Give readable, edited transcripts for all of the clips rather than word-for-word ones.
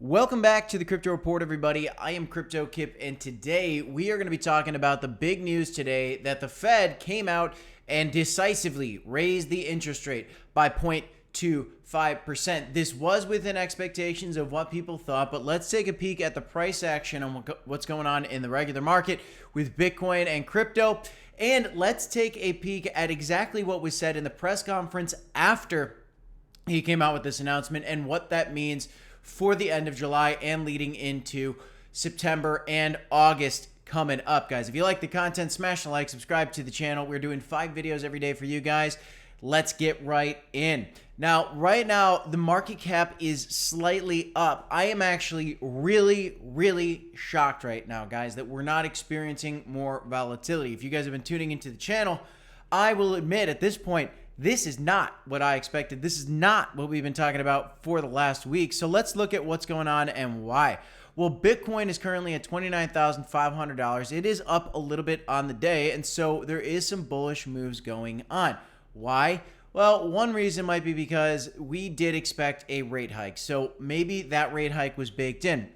Welcome back to the Crypto Report, everybody. I am Crypto Kip, and today we are going to be talking about the big news today that the Fed came out and decisively raised the interest rate by 0.25%. This was within expectations of what people thought, but let's take a peek at the price action on what's going on in the regular market with Bitcoin and crypto. And let's take a peek at exactly what was said in the press conference after he came out with this announcement and what that means for the end of July and leading into September and August coming up, guys. If you like the content, smash the like, subscribe to the channel. We're doing 5 videos every day for you guys. Let's get right in. Now, right now, the market cap is slightly up. I am actually really shocked right now, guys, that we're not experiencing more volatility. If you guys have been tuning into the channel, I will admit at this point, this is not what I expected. This is not what we've been talking about for the last week. So let's look at what's going on and why. Well, Bitcoin is currently at $29,500. It is up a little bit on the day, and so there is some bullish moves going on. Why? Well, one reason might be because we did expect a rate hike. So maybe that rate hike was baked in.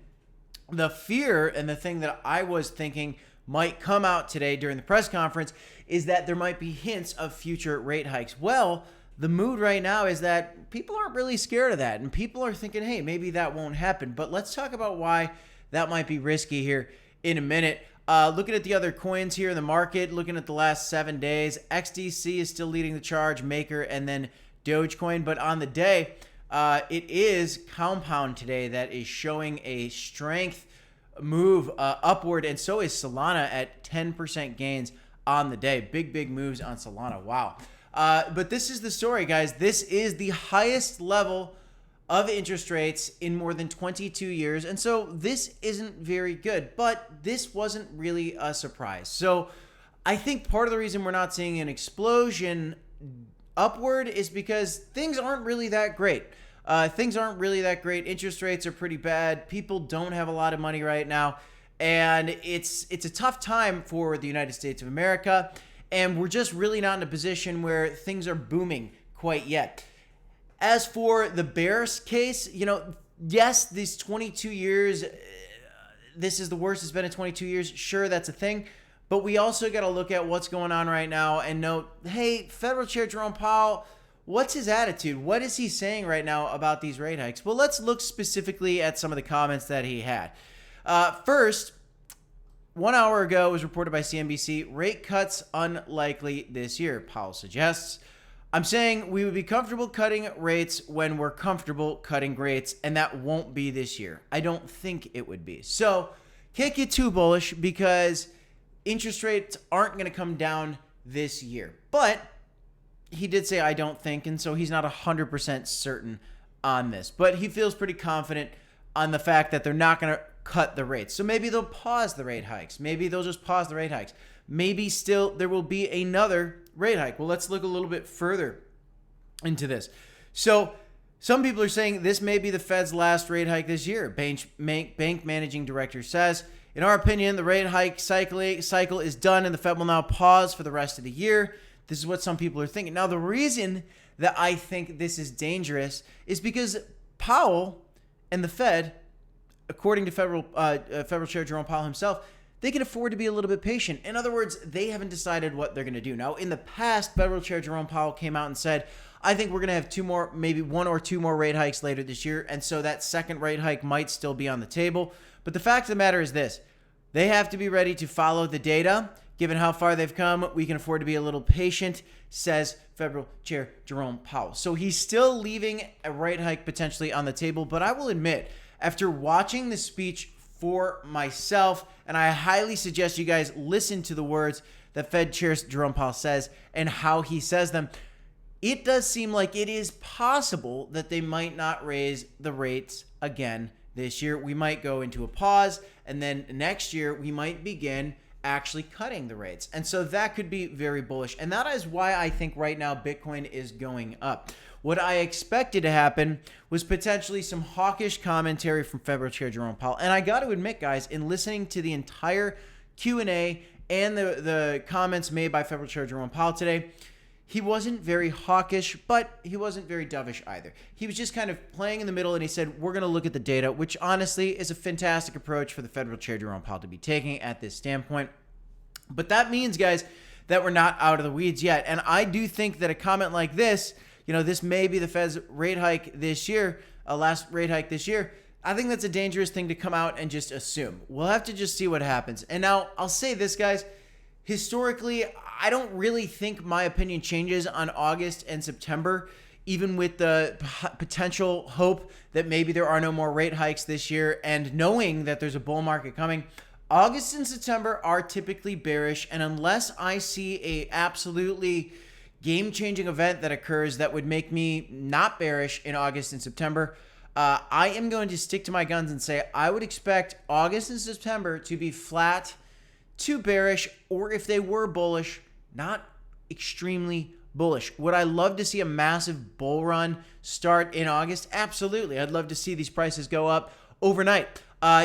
The fear and the thing that I was thinking might come out today during the press conference is that there might be hints of future rate hikes. Well, the mood right now is that people aren't really scared of that, and people are thinking, hey, maybe that won't happen. But let's talk about why that might be risky here in a minute. Looking at the other coins here in the market, looking at the last 7 days, XDC is still leading the charge, Maker, and then Dogecoin. But on the day, it is Compound today that is showing a strength move upward, and so is Solana at 10% gains on the day. Big moves on Solana. Wow. But this is the story, guys. This is the highest level of interest rates in more than 22 years, and so this isn't very good, but this wasn't really a surprise. So I think part of the reason we're not seeing an explosion upward is because things aren't really that great. Interest rates are pretty bad. People don't have a lot of money right now. And it's a tough time for the United States of America. And we're just really not in a position where things are booming quite yet. As for the bears case, yes, these 22 years, this is the worst it's been in 22 years. Sure, that's a thing. But we also got to look at what's going on right now and note, hey, Federal Chair Jerome Powell, what's his attitude? What is he saying right now about these rate hikes? Well, let's look specifically at some of the comments that he had. First, 1 hour ago, it was reported by CNBC, rate cuts unlikely this year. Powell suggests, I'm saying we would be comfortable cutting rates when we're comfortable cutting rates, and that won't be this year. I don't think it would be. So can't get too bullish because interest rates aren't going to come down this year. But he did say, I don't think, and so he's not 100% certain on this. But he feels pretty confident on the fact that they're not going to cut the rates. So maybe they'll pause the rate hikes. Maybe they'll just pause the rate hikes. Maybe still there will be another rate hike. Well, let's look a little bit further into this. So some people are saying this may be the Fed's last rate hike this year. Bank managing director says, in our opinion, the rate hike cycle is done and the Fed will now pause for the rest of the year. This is what some people are thinking. Now, the reason that I think this is dangerous is because Powell and the Fed, according to Federal Chair Jerome Powell himself, they can afford to be a little bit patient. In other words, they haven't decided what they're going to do. Now, in the past, Federal Chair Jerome Powell came out and said, I think we're going to have 2 more, maybe 1 or 2 more rate hikes later this year, and so that second rate hike might still be on the table. But the fact of the matter is this. They have to be ready to follow the data. Given how far they've come, we can afford to be a little patient, says Federal Chair Jerome Powell. So he's still leaving a rate hike potentially on the table, but I will admit, after watching the speech for myself, and I highly suggest you guys listen to the words that Fed Chair Jerome Powell says and how he says them, it does seem like it is possible that they might not raise the rates again this year. We might go into a pause, and then next year we might begin actually cutting the rates. And so that could be very bullish. And that is why I think right now Bitcoin is going up. What I expected to happen was potentially some hawkish commentary from Federal Chair Jerome Powell. And I got to admit, guys, in listening to the entire Q&A and the comments made by Federal Chair Jerome Powell today, he wasn't very hawkish, but he wasn't very dovish either. He was just kind of playing in the middle, and he said, we're going to look at the data, which honestly is a fantastic approach for the Federal Chair Jerome Powell to be taking at this standpoint. But that means, guys, that we're not out of the weeds yet. And I do think that a comment like this, this may be the Fed's rate hike this year, last rate hike this year. I think that's a dangerous thing to come out and just assume. We'll have to just see what happens. And now I'll say this, guys. Historically, I don't really think my opinion changes on August and September, even with the potential hope that maybe there are no more rate hikes this year and knowing that there's a bull market coming. August and September are typically bearish, and unless I see a absolutely game-changing event that occurs that would make me not bearish in August and September, I am going to stick to my guns and say I would expect August and September to be flat to bearish, or if they were bullish, not extremely bullish. Would I love to see a massive bull run start in August? Absolutely. I'd love to see these prices go up overnight.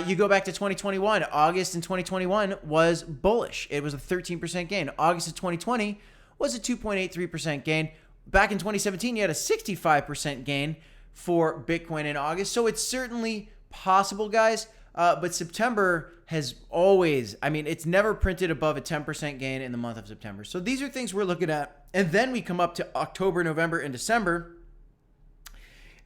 You go back to 2021. August in 2021 was bullish. It was a 13% gain. August of 2020 was a 2.83% gain. Back in 2017, you had a 65% gain for Bitcoin in August. So it's certainly possible, guys. But September has always, it's never printed above a 10% gain in the month of September. So these are things we're looking at. And then we come up to October, November, and December,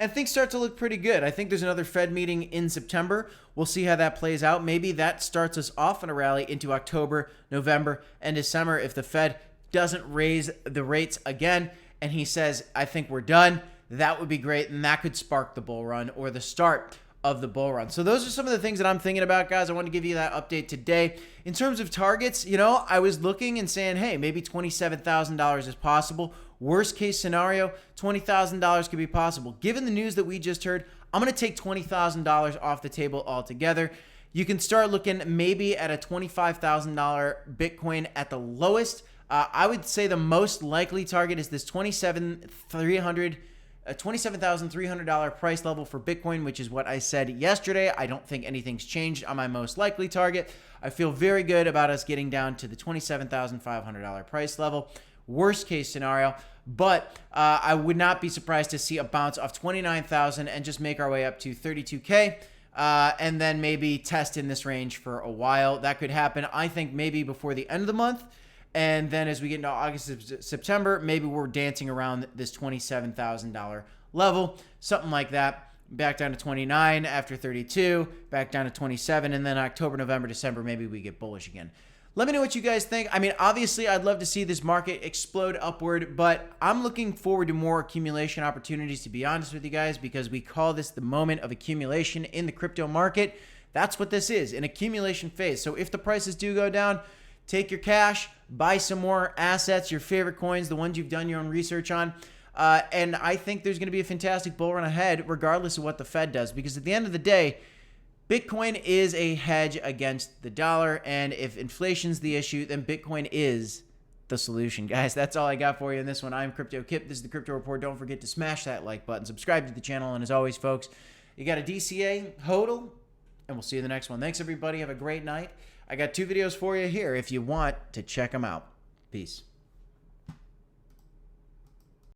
and things start to look pretty good. I think there's another Fed meeting in September. We'll see how that plays out. Maybe that starts us off in a rally into October, November, and December. If the Fed doesn't raise the rates again and he says, I think we're done, that would be great. And that could spark the bull run or the start of the bull run. So those are some of the things that I'm thinking about, guys. I want to give you that update today. In terms of targets, I was looking and saying, hey, maybe $27,000 is possible. Worst case scenario, $20,000 could be possible. Given the news that we just heard, I'm going to take $20,000 off the table altogether. You can start looking maybe at a $25,000 Bitcoin at the lowest. I would say the most likely target is this $27,300 price level for Bitcoin, which is what I said yesterday. I don't think anything's changed on my most likely target. I feel very good about us getting down to the $27,500 price level. Worst case scenario, but I would not be surprised to see a bounce off 29,000 and just make our way up to 32K, and then maybe test in this range for a while. That could happen, I think, maybe before the end of the month. And then as we get into August and September, maybe we're dancing around this $27,000 level, something like that. Back down to 29 after 32, back down to 27, and then October, November, December, maybe we get bullish again. Let me know what you guys think. Obviously, I'd love to see this market explode upward, but I'm looking forward to more accumulation opportunities, to be honest with you guys, because we call this the moment of accumulation in the crypto market. That's what this is, an accumulation phase. So if the prices do go down, take your cash, buy some more assets, your favorite coins, the ones you've done your own research on. And I think there's going to be a fantastic bull run ahead, regardless of what the Fed does, because at the end of the day, Bitcoin is a hedge against the dollar. And if inflation's the issue, then Bitcoin is the solution. Guys, that's all I got for you in this one. I'm Crypto Kip. This is the Crypto Report. Don't forget to smash that like button, subscribe to the channel. And as always, folks, you got a DCA, HODL, and we'll see you in the next one. Thanks, everybody. Have a great night. I got 2 videos for you here if you want to check them out. Peace.